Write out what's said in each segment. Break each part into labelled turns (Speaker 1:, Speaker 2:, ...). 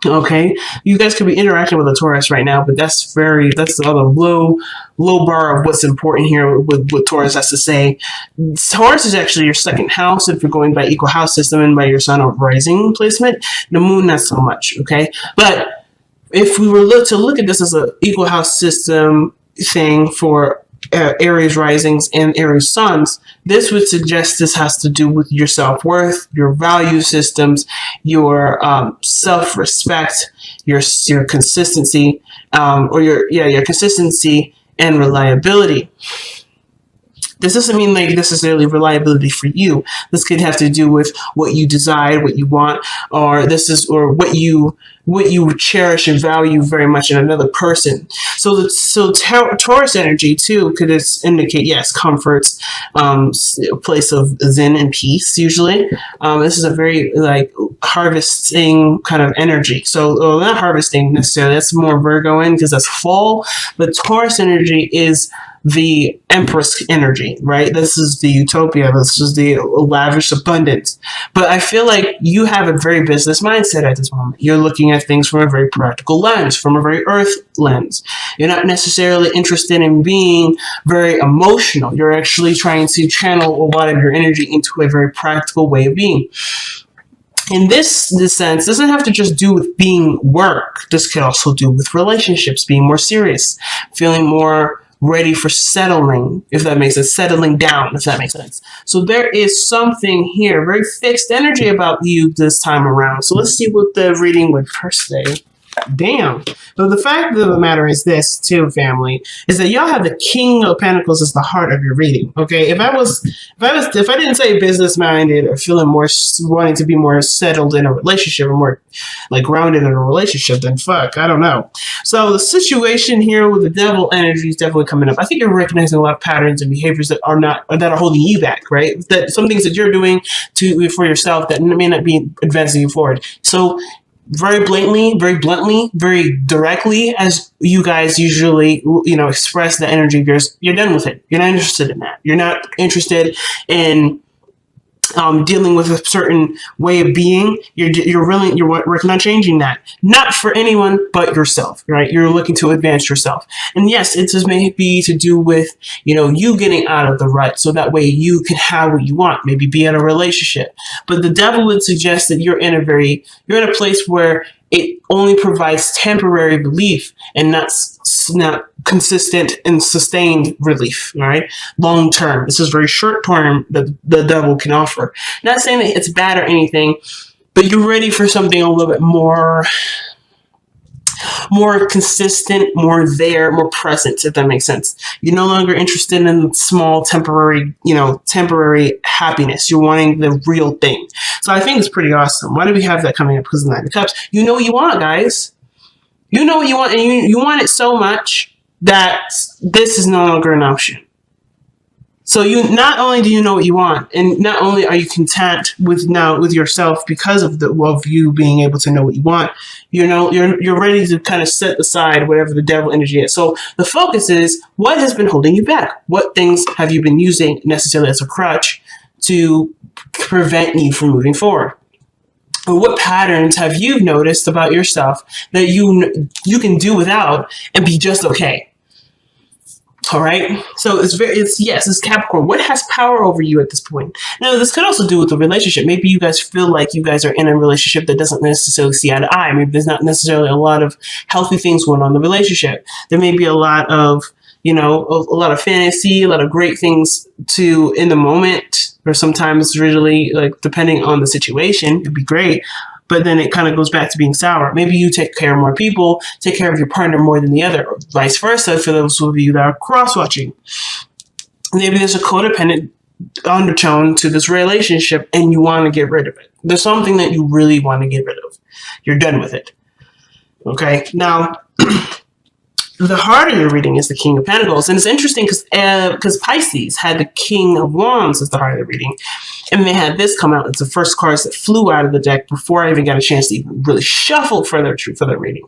Speaker 1: Okay, you guys could be interacting with a Taurus right now, but that's the other low bar of what's important here with what Taurus has to say. Taurus is actually your second house if you're going by equal house system and by your sun or rising placement. The moon, not so much. Okay, but if we were to look at this as an equal house system thing for Aries risings and Aries suns, this would suggest this has to do with your self-worth, your value systems, your self-respect, your consistency, or your consistency and reliability. This doesn't mean like necessarily reliability for you. This could have to do with what you desire, what you want, or what you cherish and value very much in another person. So Taurus energy too could indicate, yes, comforts, a place of zen and peace. Usually, this is a very like harvesting kind of energy. So not harvesting necessarily. That's more Virgoing because that's fall. But Taurus energy is the Empress energy, right? This is the utopia. This is the lavish abundance. But I feel like you have a very business mindset at this moment. You're looking at things from a very practical lens, from a very earth lens. You're not necessarily interested in being very emotional. You're actually trying to channel a lot of your energy into a very practical way of being. In this sense, doesn't have to just do with being work. This could also do with relationships, being more serious, feeling more ready for settling, if that makes sense, settling down, if that makes sense. So there is something here, very fixed energy about you this time around. So let's see what the reading would first say. Damn. But the fact of the matter is this, too, family, is that y'all have the King of Pentacles as the heart of your reading. Okay, if I didn't say business minded or feeling more wanting to be more settled in a relationship or more like grounded in a relationship, then fuck, I don't know. So the situation here with the Devil energy is definitely coming up. I think you're recognizing a lot of patterns and behaviors that are holding you back, right? That some things that you're doing for yourself that may not be advancing you forward. So very blatantly, very directly, as you guys usually, express the energy of yours, you're done with it. You're not interested in that. You're not interested in dealing with a certain way of being. You're working on changing that. Not for anyone but yourself, right? You're looking to advance yourself. And yes, it just may be to do with, you getting out of the rut so that way you can have what you want, maybe be in a relationship. But the Devil would suggest that you're in a place where it only provides temporary relief and not consistent and sustained relief, right? Long term. This is very short term that the Devil can offer. Not saying that it's bad or anything, but you're ready for something a little bit more consistent, more present, if that makes sense. You're no longer interested in small temporary happiness. You're wanting the real thing. So I think it's pretty awesome. Why do we have that coming up? Because of the Nine of Cups. You know what you want, guys. You know what you want, and you want it so much that this is no longer an option. So not only do you know what you want, and not only are you content with yourself because of you being able to know what you want, you're ready to kind of set aside whatever the Devil energy is. So the focus is what has been holding you back. What things have you been using necessarily as a crutch to prevent you from moving forward? Or what patterns have you noticed about yourself that you can do without and be just okay? All right. So it's Capricorn. What has power over you at this point? Now, this could also do with the relationship. Maybe you guys feel like you guys are in a relationship that doesn't necessarily see eye to eye. Maybe there's not necessarily a lot of healthy things going on in the relationship. There may be a lot of, a lot of fantasy, a lot of great things in the moment, or sometimes really like depending on the situation, it'd be great. But then it kind of goes back to being sour. Maybe you take care of more people, take care of your partner more than the other, or vice versa for those of you that are cross-watching. Maybe there's a codependent undertone to this relationship and you want to get rid of it. There's something that you really want to get rid of. You're done with it. Okay? Now, The heart of your reading is the King of Pentacles. And it's interesting because Pisces had the King of Wands as the heart of the reading. And they had this come out. It's the first cards that flew out of the deck before I even got a chance to even really shuffle for their reading.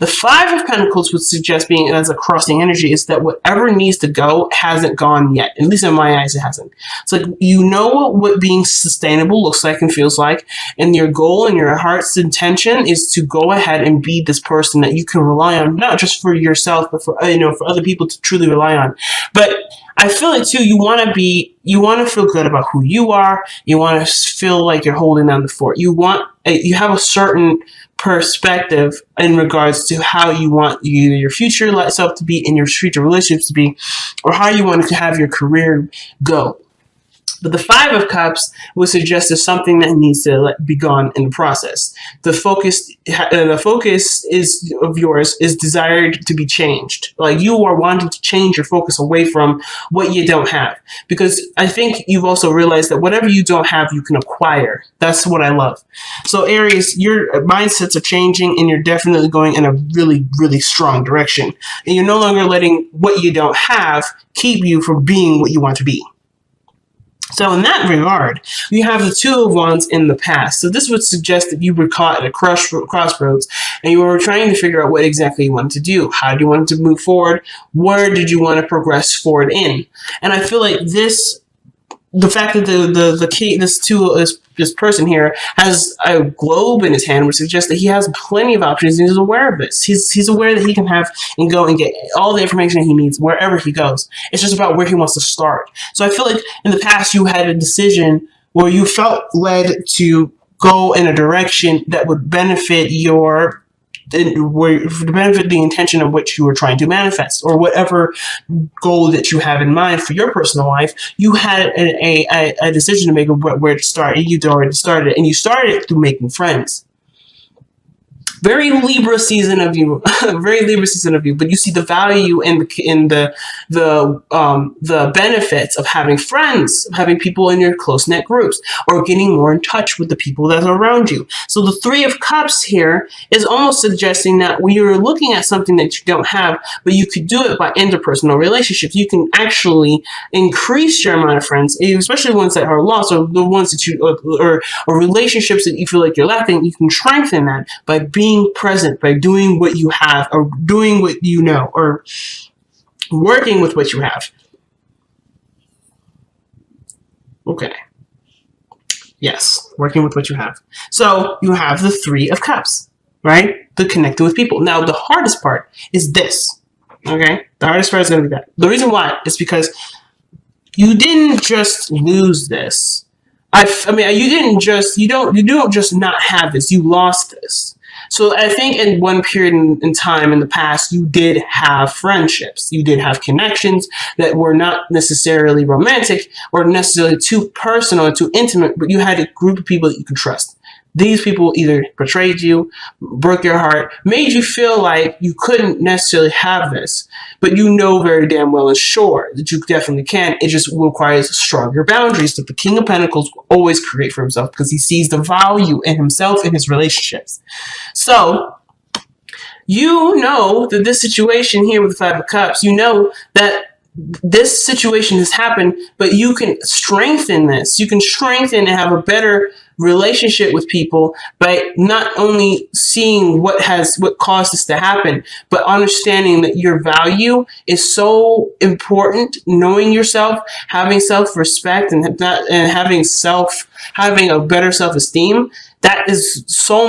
Speaker 1: The Five of Pentacles would suggest, being as a crossing energy, is that whatever needs to go hasn't gone yet. At least in my eyes, it hasn't. It's like, you know what being sustainable looks like and feels like, and your goal and your heart's intention is to go ahead and be this person that you can rely on, not just for yourself, but for for other people to truly rely on. But I feel like too, you want to feel good about who you are. You want to feel like you're holding down the fort. You have a certain perspective in regards to how you want either your future self to be, in your future relationships to be, or how you want to have your career go. But the Five of Cups would suggest there's something that needs to be gone in the process. The focus of yours is desired to be changed. Like, you are wanting to change your focus away from what you don't have. Because I think you've also realized that whatever you don't have, you can acquire. That's what I love. So Aries, your mindsets are changing, and you're definitely going in a really, really strong direction. And you're no longer letting what you don't have keep you from being what you want to be. So in that regard, you have the Two of Wands in the past. So this would suggest that you were caught at a crossroads, and you were trying to figure out what exactly you wanted to do. How do you want to move forward? Where did you want to progress forward in? And I feel like the fact that this person here has a globe in his hand would suggest that he has plenty of options, and he's aware of this. He's aware that he can have and go and get all the information he needs wherever he goes. It's just about where he wants to start. So I feel like in the past you had a decision where you felt led to go in a direction that would benefit the intention of which you were trying to manifest, or whatever goal that you have in mind for your personal life. You had a decision to make of where to start, and you'd already started it, and you started it through making friends. Very Libra season of you, but you see the value in the benefits of having friends, of having people in your close-knit groups, or getting more in touch with the people that are around you. So the Three of Cups here is almost suggesting that when you're looking at something that you don't have, but you could do it by interpersonal relationships, you can actually increase your amount of friends, especially ones that are lost, or the ones that or relationships that you feel like you're lacking. You can strengthen that by being present, by doing what you have, or doing what you know, or working with what you have. Okay. Yes, working with what you have. So you have the Three of Cups, right? The connecting with people. Now, the hardest part is this. Okay? The hardest part is going to be that. The reason why is because you didn't just lose this. You don't just not have this. You lost this. So I think in one period in time in the past, you did have friendships. You did have connections that were not necessarily romantic or necessarily too personal or too intimate, but you had a group of people that you could trust. These people either betrayed you, broke your heart, made you feel like you couldn't necessarily have this, but you know very damn well and sure that you definitely can. It just requires stronger boundaries that the King of Pentacles will always create for himself, because he sees the value in himself and his relationships. So you know that this situation here with the Five of Cups, you know that this situation has happened, but you can strengthen this. You can strengthen and have a better relationship with people by not only seeing what caused this to happen, but understanding that your value is so important. Knowing yourself, having self-respect, and having a better self-esteem. That is so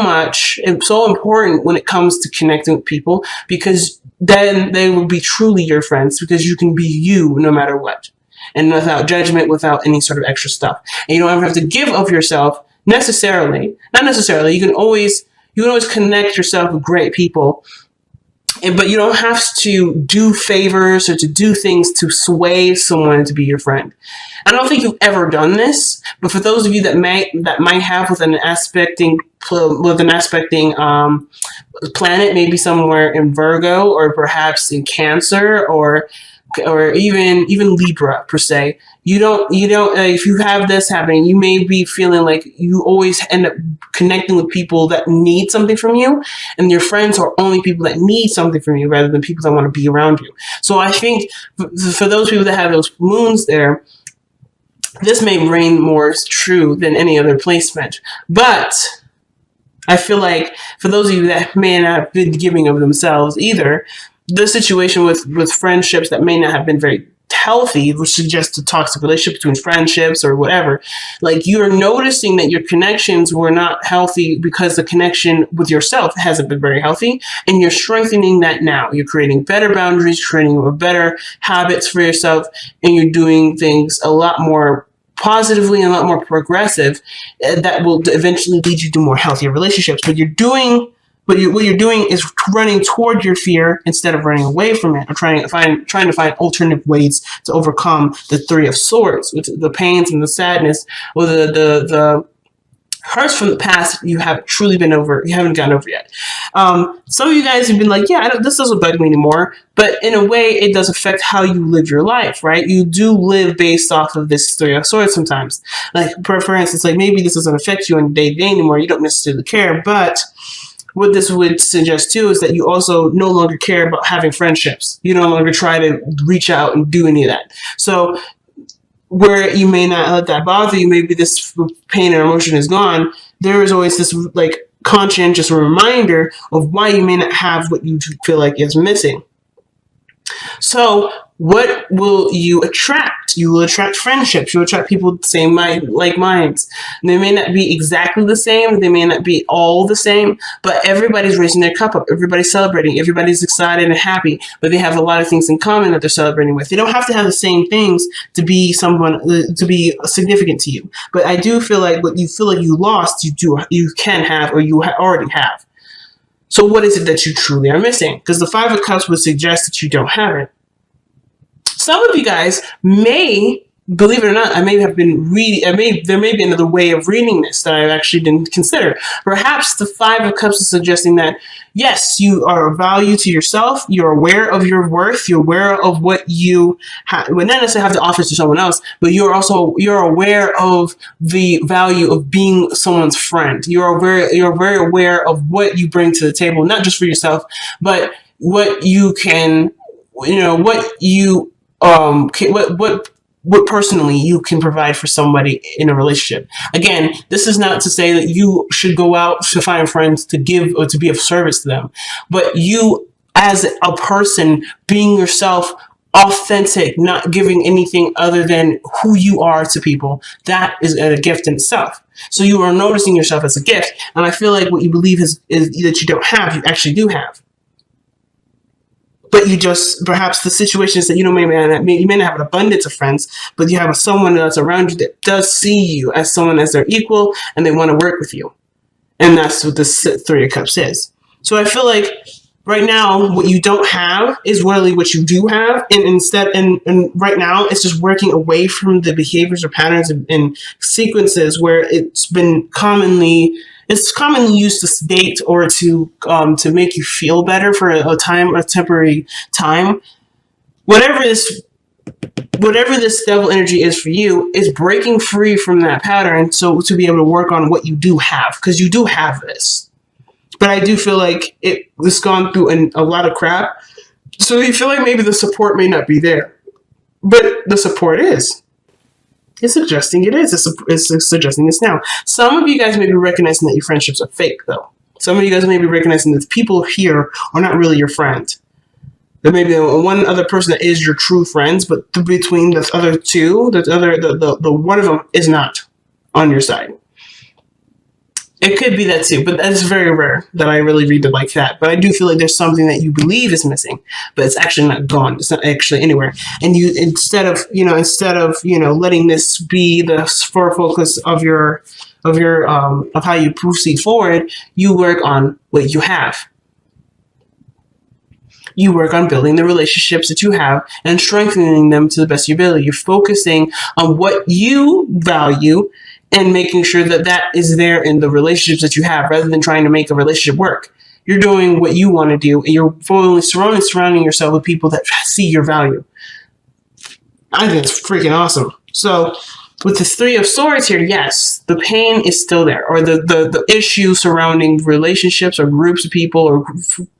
Speaker 1: important when it comes to connecting with people, because then they will be truly your friends, because you can be you no matter what, and without judgment, without any sort of extra stuff. And you don't ever have to give of yourself necessarily. Not necessarily. You can always connect yourself with great people, but you don't have to do favors or to do things to sway someone to be your friend. I don't think you've ever done this, but for those of you that might have with an aspecting planet, maybe somewhere in Virgo, or perhaps in Cancer, or or even Libra per se. You don't if you have this happening, you may be feeling like you always end up connecting with people that need something from you, and your friends are only people that need something from you rather than people that want to be around you. So I think for those people that have those moons there, this may reign more true than any other placement. But I feel like for those of you that may not have been giving of themselves either, the situation with friendships that may not have been very healthy, which suggests a toxic relationship between friendships or whatever, like you're noticing that your connections were not healthy because the connection with yourself hasn't been very healthy, and you're strengthening that now. You're creating better boundaries, creating better habits for yourself, and you're doing things a lot more positively and a lot more progressive that will eventually lead you to more healthier relationships. But what you're doing is running toward your fear instead of running away from it, or trying to find alternative ways to overcome the Three of Swords, which the pains and the sadness, or the hurts from the past you haven't gotten over yet. Some of you guys have been like, yeah, this doesn't bug me anymore, but in a way it does affect how you live your life, right? You do live based off of this Three of Swords sometimes. Like, for instance, like maybe this doesn't affect you on day to day anymore, you don't necessarily care, but what this would suggest too is that you also no longer care about having friendships. You no longer try to reach out and do any of that. So where you may not let that bother you, maybe this pain or emotion is gone, there is always this like conscientious reminder of why you may not have what you feel like is missing. So what will you attract? You will attract friendships. You'll attract people with the same like minds. And they may not be exactly the same. They may not be all the same, but everybody's raising their cup up. Everybody's celebrating. Everybody's excited and happy, but they have a lot of things in common that they're celebrating with. They don't have to have the same things to be to be significant to you. But I do feel like what you feel like you lost, you can have, or you already have. So what is it that you truly are missing? Because the Five of Cups would suggest that you don't have it. Some of you guys may, believe it or not, there may be another way of reading this that I actually didn't consider. Perhaps the Five of Cups is suggesting that, yes, you are of value to yourself. You're aware of your worth. You're aware of what you have, well, not necessarily have to offer to someone else, but you're aware of the value of being someone's friend. You're very aware of what you bring to the table, not just for yourself, but what you can, what personally you can provide for somebody in a relationship. Again, this is not to say that you should go out to find friends to give or to be of service to them, but you as a person being yourself, authentic, not giving anything other than who you are to people, that is a gift in itself. So you are noticing yourself as a gift, and I feel like what you believe is that you don't have, you actually do have. But you just, perhaps the situation is that you may not have an abundance of friends, but you have someone that's around you that does see you as someone as their equal, and they want to work with you. And that's what this Three of Cups is. So I feel like right now, what you don't have is really what you do have. And right now, it's just working away from the behaviors or patterns and sequences where it's commonly used to sedate or to make you feel better for a temporary time. Whatever this devil energy is for you is breaking free from that pattern, so to be able to work on what you do have, because you do have this. But I do feel like it's gone through a lot of crap, so you feel like maybe the support may not be there, but the support is. It's suggesting it is. It's suggesting this now. Some of you guys may be recognizing that your friendships are fake, though. Some of you guys may be recognizing that the people here are not really your friend. There may be one other person that is your true friends, but between the other two, the one of them is not on your side. It could be that too, but that's very rare that I really read it like that. But I do feel like there's something that you believe is missing, but it's actually not gone. It's not actually anywhere. And you, instead of letting this be the focus of how you proceed forward, you work on what you have. You work on building the relationships that you have and strengthening them to the best of your ability. You're focusing on what you value and making sure that that is there in the relationships that you have, rather than trying to make a relationship work. You're doing what you want to do, and you're fully surrounding yourself with people that see your value. I think it's freaking awesome. So with the Three of Swords here, yes, the pain is still there, or the issue surrounding relationships or groups of people or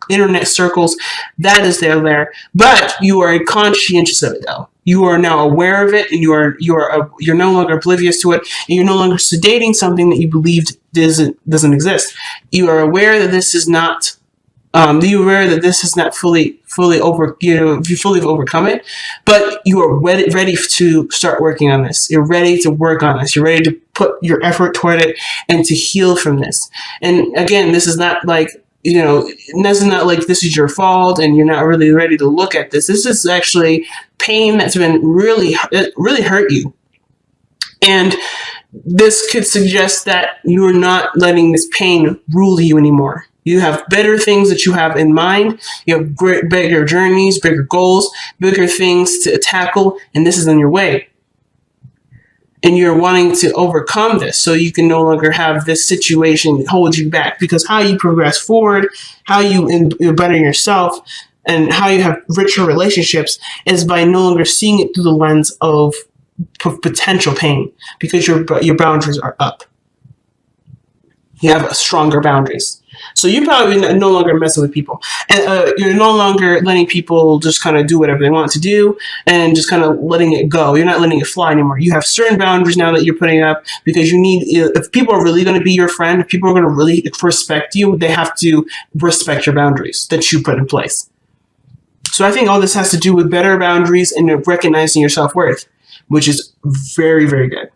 Speaker 1: internet circles, that is there. But you are conscientious of it, though. You are now aware of it, and you're no longer oblivious to it, and you're no longer sedating something that you believed doesn't exist. You are aware that this is not. You're aware that this is not fully over. You fully overcome it, but you are ready to start working on this. You're ready to work on this. You're ready to put your effort toward it and to heal from this. And again, this is not like, this is not like this is your fault and you're not really ready to look at this. This is actually pain that's been really hurt you. And this could suggest that you're not letting this pain rule you anymore. You have better things that you have in mind. You have bigger journeys, bigger goals, bigger things to tackle, and this is on your way. And you're wanting to overcome this so you can no longer have this situation hold you back, because how you progress forward, how you better yourself, and how you have richer relationships is by no longer seeing it through the lens of potential pain, because your boundaries are up. You have stronger boundaries. So you're probably no longer messing with people. And you're no longer letting people just kind of do whatever they want to do and just kind of letting it go. You're not letting it fly anymore. You have certain boundaries now that you're putting up, because you need, if people are really going to be your friend, if people are going to really respect you, they have to respect your boundaries that you put in place. So I think all this has to do with better boundaries and recognizing your self-worth, which is very, very good.